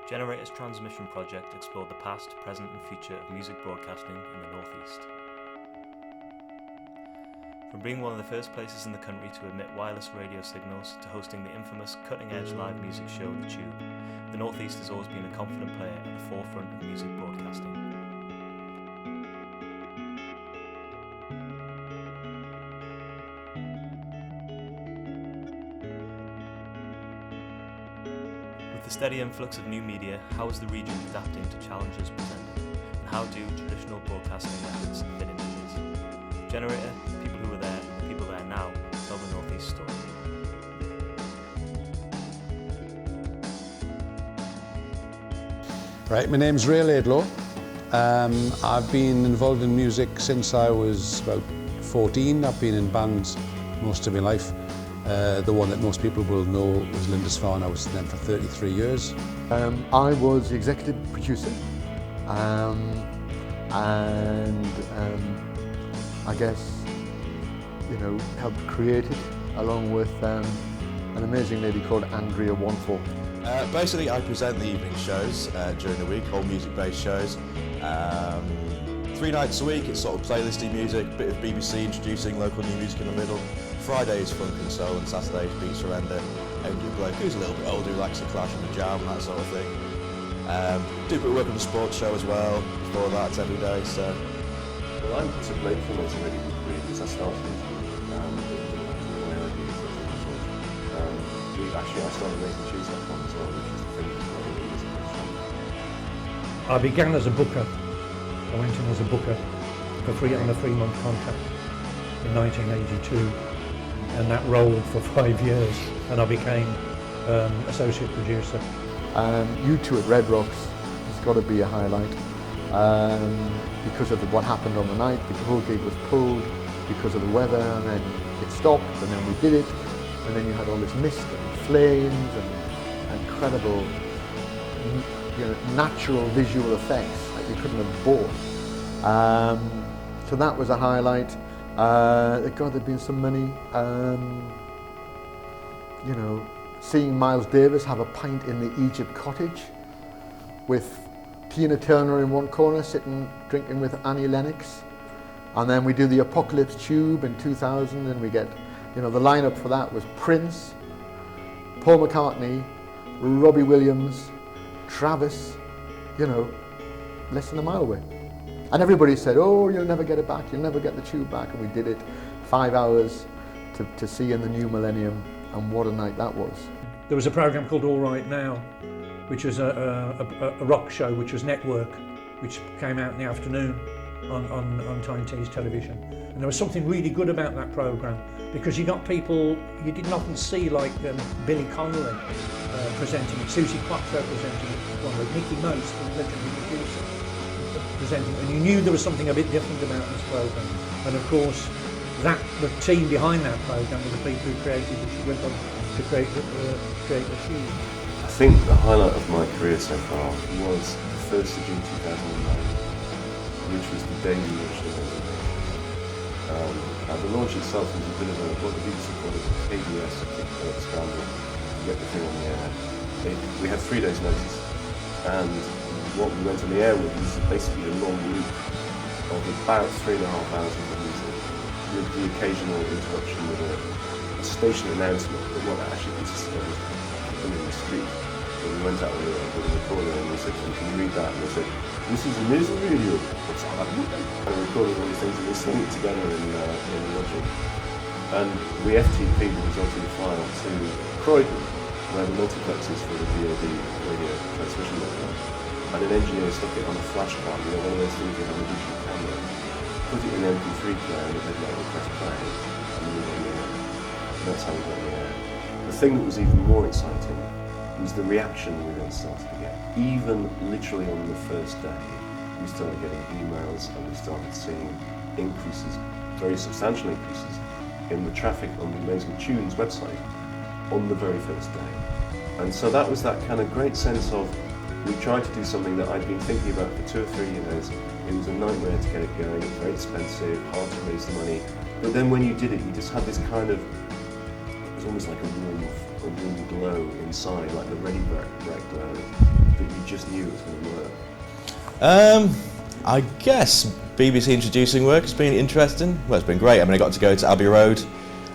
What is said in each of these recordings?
Generator's transmission project explored the past, present and future of music broadcasting in the North East. From being one of the first places in the country to emit wireless radio signals to hosting the infamous cutting-edge live music show The Tube, the North East has always been a confident player at the forefront of music broadcasting. With the steady influx of new media, how is the region adapting to challenges presented? And how do traditional broadcasting methods fit into this? Generator, people who were there, and the people there now tell the North East story. Right, my name's Ray Laidlaw. I've been involved in music since I was about 14. I've been in bands most of my life. The one that most people will know was Lindisfarne. I was with them for 33 years. I was the executive producer and I guess, helped create it along with an amazing lady called Andrea Wanfall. Basically, I present the evening shows during the week, all music-based shows. 3 nights a week, it's sort of playlisty music, a bit of BBC introducing local new music in the middle. Fridays, funk and soul, and Saturdays, beat surrender. Angel Bloke, who's a little bit older, who likes the Clash and the Jam, that sort of thing. Do a bit of work on the sports show as well. Before that, it's every day. So. Well, I'm so grateful that it's a really good career because I started I started making tunes.com as well, which is the thing that's I began as a booker. I went in as a booker on a 3-month contract in 1982, and that rolled for 5 years, and I became associate producer. U2 at Red Rocks has got to be a highlight because of what happened on the night. The whole gig was pulled because of the weather, and then it stopped, and then we did it, and then you had all this mist and flames and incredible natural visual effects that you couldn't have bought. So that was a highlight. God, there'd been so many. Seeing Miles Davis have a pint in the Egypt cottage with Tina Turner in one corner sitting drinking with Annie Lennox, and then we do the Apocalypse Tube in 2000, and we get, the lineup for that was Prince, Paul McCartney, Robbie Williams, Travis, less than a mile away. And everybody said, oh, you'll never get it back, you'll never get the Tube back, and we did it 5 hours to see in the new millennium, and what a night that was. There was a program called All Right Now, which was a rock show, which was Network, which came out in the afternoon on Tyne Tees television. And there was something really good about that program, because you got people you didn't often see, like Billy Connolly presenting it, Susie Quatro presenting it, one with Nicky Most, the legendary producer, presenting it, and you knew there was something a bit different about this program. And of course, the team behind that program were the people who created it, who went on to create the Tube. I think the highlight of my career so far was the 1st of June 2009, which was the day we launched the the launch itself was a bit of what the BBC called a KBS, a kick scramble, to get the thing on the air. We had 3 days' notice, and what we went on the air with was basically a long loop of about 3.5 hours of music, with the occasional interruption with a station announcement, but what that actually consisted of was people in the street. So we went out with a recorder and we said, can you read that? And they said, this is a news and radio. What's that? And we recorded all these things and we sung it together in Logic. And we FTP the resulting file to Croydon, where the multiplex is for the DoD radio transmission network. And an engineer stuck it on a flash card, one of those things you have a digital camera. Put it in an MP3 player and it had like press play, and we were on the air. That's how we got on the air. The thing that was even more exciting was the reaction we then started to get. Even literally on the first day, we started getting emails and we started seeing increases, very substantial increases, in the traffic on the Amazing Tunes website on the very first day. And so that was that kind of great sense of, we tried to do something that I'd been thinking about for 2 or 3 years. It was a nightmare to get it going, it was very expensive, hard to raise the money. But then when you did it, you just had this kind of, it was almost like a warm glow inside, like the Renney and Mark glow. that you just knew it was going to work? I guess BBC introducing work has been interesting. Well, it's been great. I mean, I got to go to Abbey Road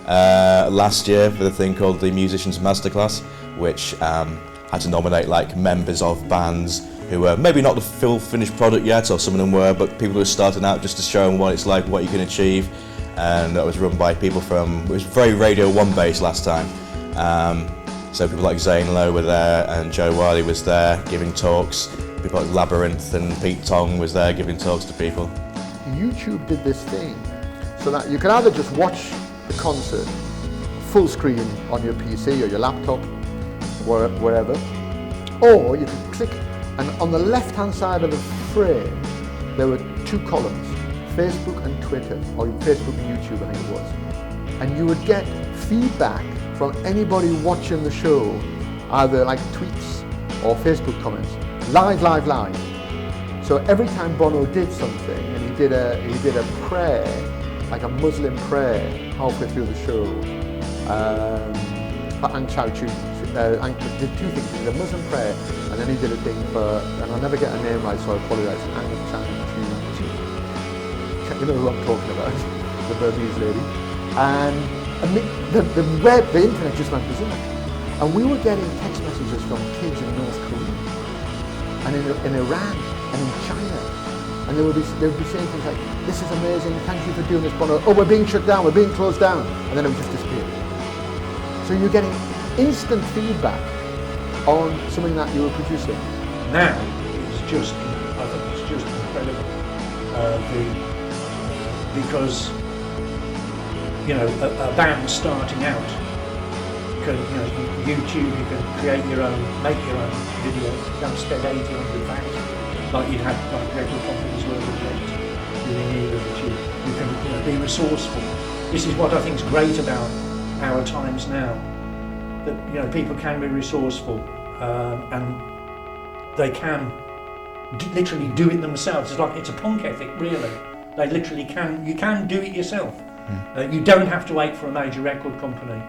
last year for the thing called the Musicians Masterclass, which had to nominate like members of bands who were maybe not the full finished product yet, or some of them were, but people who were starting out, just to show them what it's like, what you can achieve. And that was run by people from, it was very Radio 1 based last time. So people like Zane Lowe were there, and Joe Wiley was there giving talks. People like Labyrinth and Pete Tong was there giving talks to people. YouTube did this thing so that you could either just watch the concert full screen on your PC or your laptop, wherever, or you could click, and on the left hand side of the frame there were two columns, Facebook and Twitter, or Facebook and YouTube I think it was, and you would get feedback from anybody watching the show, either like tweets or Facebook comments, live. So every time Bono did something, and he did a prayer, like a Muslim prayer, halfway through the show, for Aung San Suu Kyi, did two things. He did a Muslim prayer, and then he did a thing for, and I'll never get her name right, so I apologise, Aung San Suu Kyi. You know who I'm talking about, the Burmese lady. And the internet just went berserk. And we were getting text messages from kids in North Korea, and in Iran, and in China. And they would be saying things like, "This is amazing, thank you for doing this, Bono. Oh, we're being shut down, we're being closed down." And then it would just disappear. So you're getting instant feedback on something that you were producing. Now, I think it's just incredible. Because, you know, a band starting out, YouTube, you can create your own, make your own videos. You don't spend 80-100,000 like you'd have like record companies worth of rent doing either of you. You can be resourceful. This is what I think is great about our times now. That people can be resourceful and they can literally do it themselves. It's a punk ethic, really. They literally can. You can do it yourself. You don't have to wait for a major record company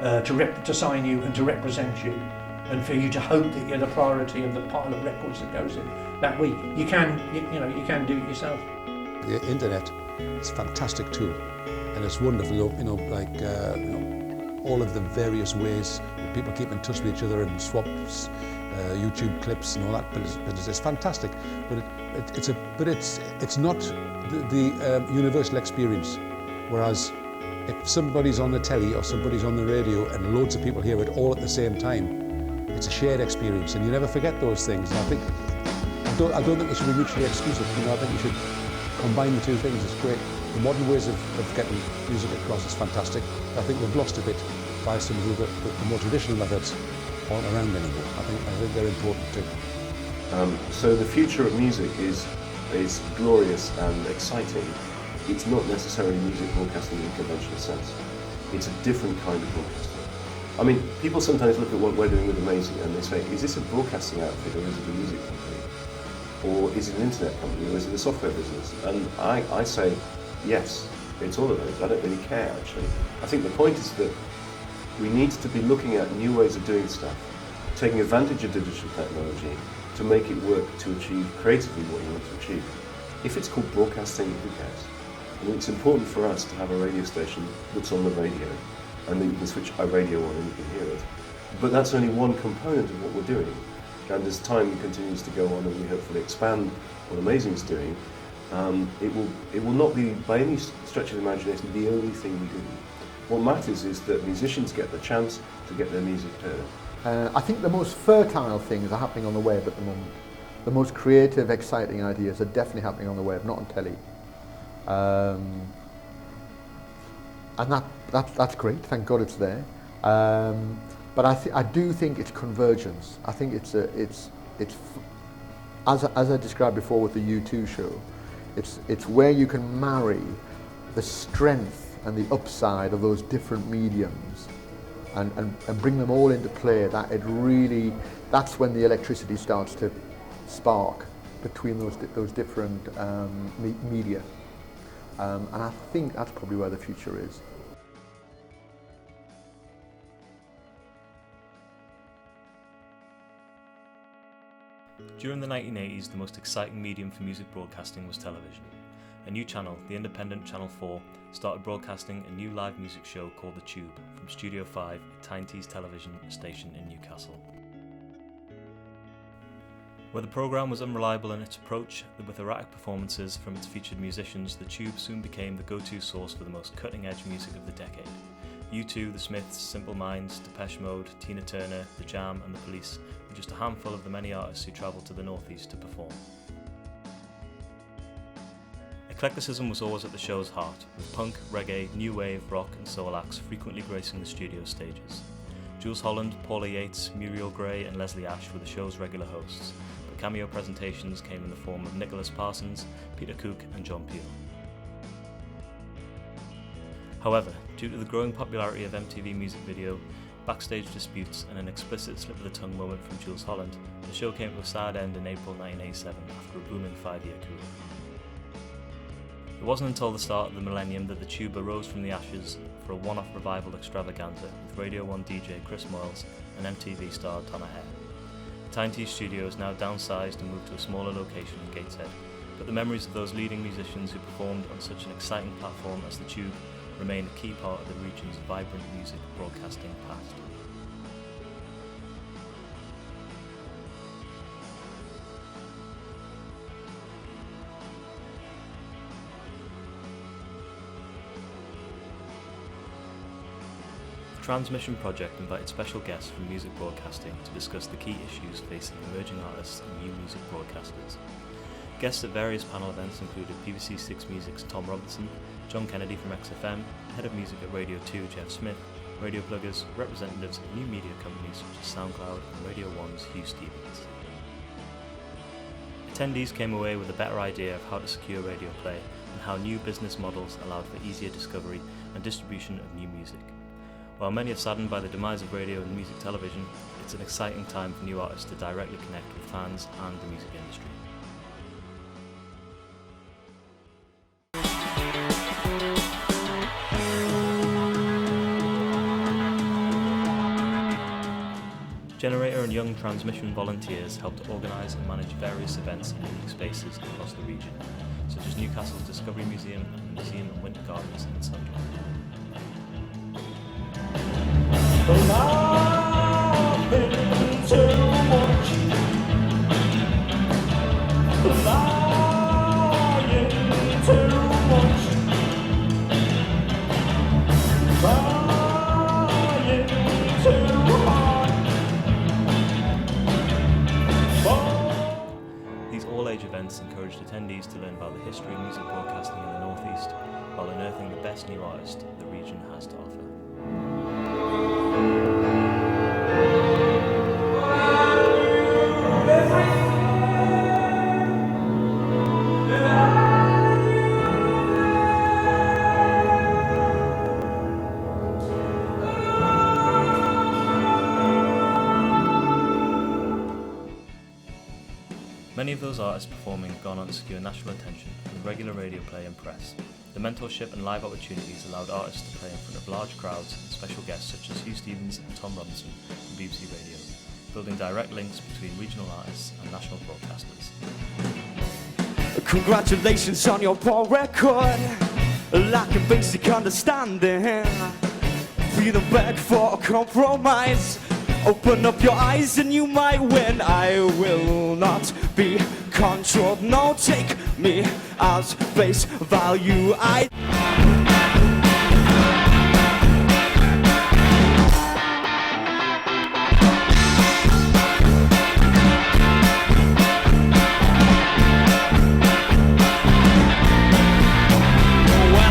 to sign you and to represent you, and for you to hope that you're the priority of the pile of records that goes in that week. You can do it yourself. The internet is a fantastic tool, and it's wonderful. All of the various ways that people keep in touch with each other and swap YouTube clips and all that. But it's fantastic. But it's not the universal experience. Whereas if somebody's on the telly or somebody's on the radio and loads of people hear it all at the same time, it's a shared experience, and you never forget those things. And I don't think it should be mutually exclusive. I think you should combine the two things. It's great. The modern ways of getting music across is fantastic. I think we've lost a bit by some of the more traditional methods aren't around anymore. I think they're important too. So the future of music is glorious and exciting. It's not necessarily music broadcasting in the conventional sense. It's a different kind of broadcasting. I mean, people sometimes look at what we're doing with Amazing and they say, is this a broadcasting outfit or is it a music company? Or is it an internet company or is it a software business? And I say, yes, it's all of those. I don't really care, actually. I think the point is that we need to be looking at new ways of doing stuff, taking advantage of digital technology to make it work to achieve creatively what you want to achieve. If it's called broadcasting, who cares? I mean, it's important for us to have a radio station that's on the radio and that you can switch a radio on and you can hear it. But that's only one component of what we're doing. And as time continues to go on and we hopefully expand what Amazing's doing, it will not be, by any stretch of the imagination, the only thing we do. What matters is that musicians get the chance to get their music heard. I think the most fertile things are happening on the web at the moment. The most creative, exciting ideas are definitely happening on the web, not on telly. And that's great. Thank God it's there. But I do think it's convergence. I think it's as I described before with the U2 show. It's where you can marry the strength and the upside of those different mediums, and bring them all into play. That's when the electricity starts to spark between those different media. And I think that's probably where the future is. During the 1980s, the most exciting medium for music broadcasting was television. A new channel, the independent Channel 4, started broadcasting a new live music show called The Tube from Studio 5 at Tyne's television station in Newcastle. Where the programme was unreliable in its approach, with erratic performances from its featured musicians, The Tube soon became the go-to source for the most cutting-edge music of the decade. U2, The Smiths, Simple Minds, Depeche Mode, Tina Turner, The Jam and The Police were just a handful of the many artists who travelled to the northeast to perform. Eclecticism was always at the show's heart, with punk, reggae, new wave, rock and soul acts frequently gracing the studio stages. Jools Holland, Paula Yates, Muriel Gray and Leslie Ash were the show's regular hosts, but cameo presentations came in the form of Nicholas Parsons, Peter Cook and John Peel. However, due to the growing popularity of MTV music video, backstage disputes and an explicit slip-of-the-tongue moment from Jools Holland, the show came to a sad end in April 1987 after a booming 5-year career. It wasn't until the start of the millennium that the Tube arose from the ashes for a one-off revival extravaganza with Radio 1 DJ Chris Moyles and MTV star Donna Hare. Tyne's studio is now downsized and moved to a smaller location in Gateshead, but the memories of those leading musicians who performed on such an exciting platform as the Tube remain a key part of the region's vibrant music broadcasting past. The Transmission Project invited special guests from music broadcasting to discuss the key issues facing emerging artists and new music broadcasters. Guests at various panel events included BBC Six Music's Tom Robinson, John Kennedy from XFM, Head of Music at Radio 2 Jeff Smith, radio pluggers, representatives of new media companies such as SoundCloud and Radio 1's Hugh Stevens. Attendees came away with a better idea of how to secure radio play and how new business models allowed for easier discovery and distribution of new music. While many are saddened by the demise of radio and music television, it's an exciting time for new artists to directly connect with fans and the music industry. Generator and Young Transmission volunteers helped organise and manage various events in unique spaces across the region, such as Newcastle's Discovery Museum and the Museum of Winter Gardens in Sunderland. These all-age events encouraged attendees to learn about the history of music broadcasting in the Northeast, while unearthing the best new artists the region has to offer. Many of those artists performing have gone on to secure national attention with regular radio play and press. The mentorship and live opportunities allowed artists to play in front of large crowds and special guests such as Hugh Stevens and Tom Robinson from BBC Radio, building direct links between regional artists and national broadcasters. Congratulations on your poor record, lack of basic understanding, feeling beg for a compromise. Open up your eyes and you might win. I will not be controlled, no, take me as face value. When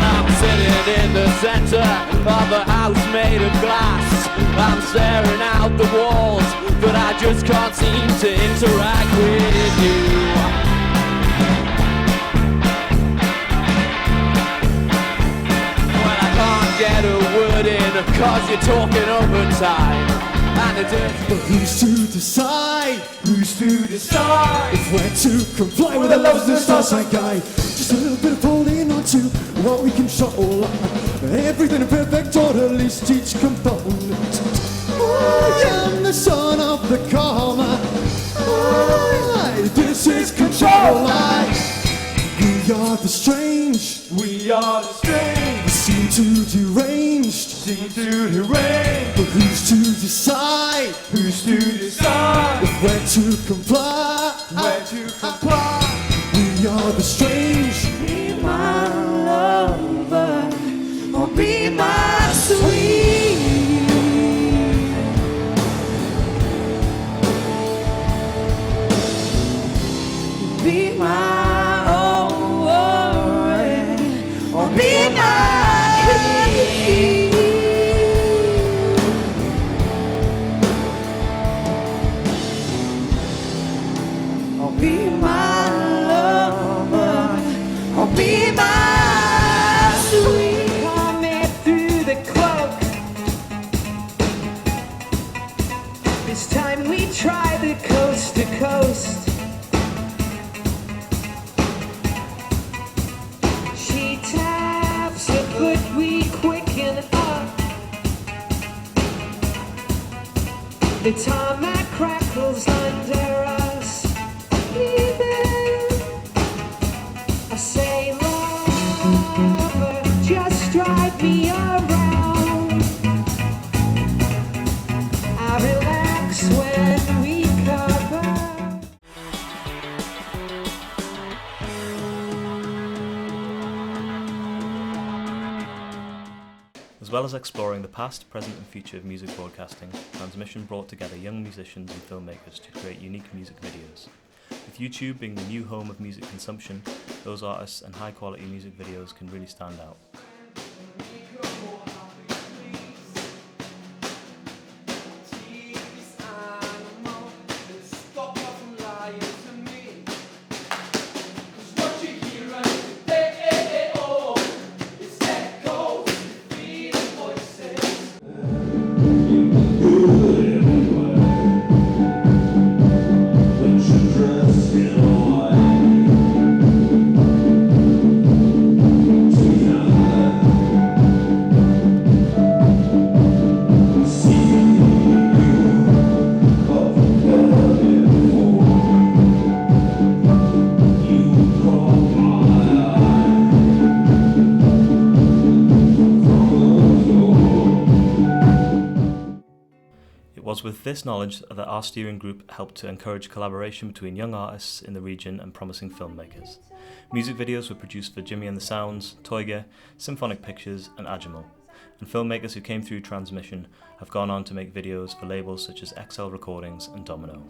I'm sitting in the center of a house made of glass, I'm staring out the walls, but I just can't seem to interact with you. When I can't get a word in, cause you're talking over time. And but who's to decide? Who's to decide? If we're to comply with the laws of the Starside Guy. Just a little bit of holding on to what we control. Everything in perfect order, list each component. I am the son of the karma. the strange. We are the strange. We seem to deranged. But who's to decide? Who's to decide? Where to comply? Where to comply? We are the strange. Be my lover, or be my sweet. Be my own, or be my key. Or be my lover, or be my sweet. Coming through the cloak. This time we try the coast to coast. She taps her foot, we quicken up. The tarmac crackles under us. I say, lover, just drive me around. I relax when we cover. As well as exploring the past, present and future of music broadcasting, Transmission brought together young musicians and filmmakers to create unique music videos. With YouTube being the new home of music consumption, those artists and high quality music videos can really stand out. It was with this knowledge that our steering group helped to encourage collaboration between young artists in the region and promising filmmakers. Music videos were produced for Jimmy and the Sounds, Toyga, Symphonic Pictures and Agimal, and filmmakers who came through Transmission have gone on to make videos for labels such as XL Recordings and Domino.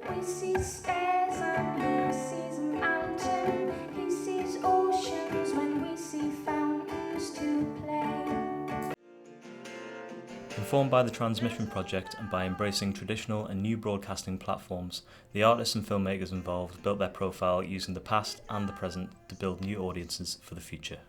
We see stairs and he sees a mountain. He sees oceans when we see fountains to play. Informed by the Transmission project and by embracing traditional and new broadcasting platforms, the artists and filmmakers involved built their profile using the past and the present to build new audiences for the future.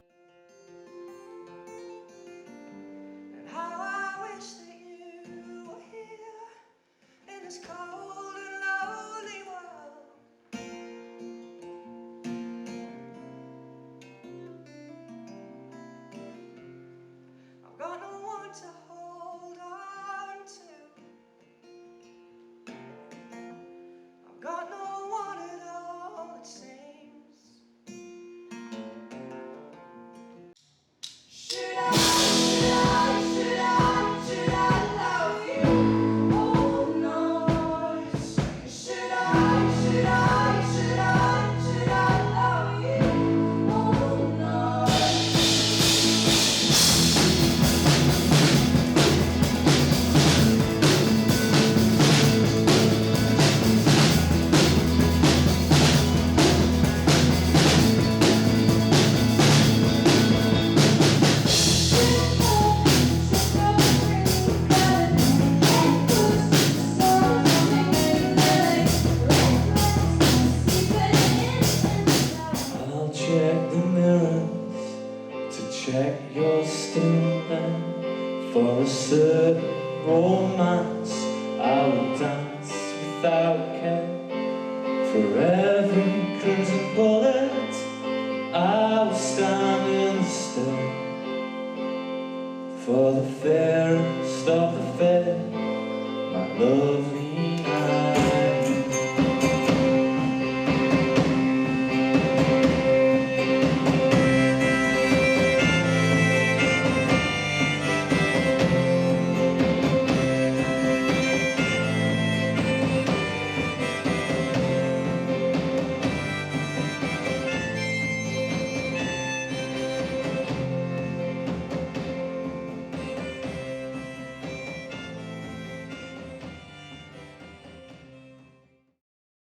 check you're still there. For a certain romance I will dance without care. For every crimson bullet I will stand in the still. For the fairest of the fair, my love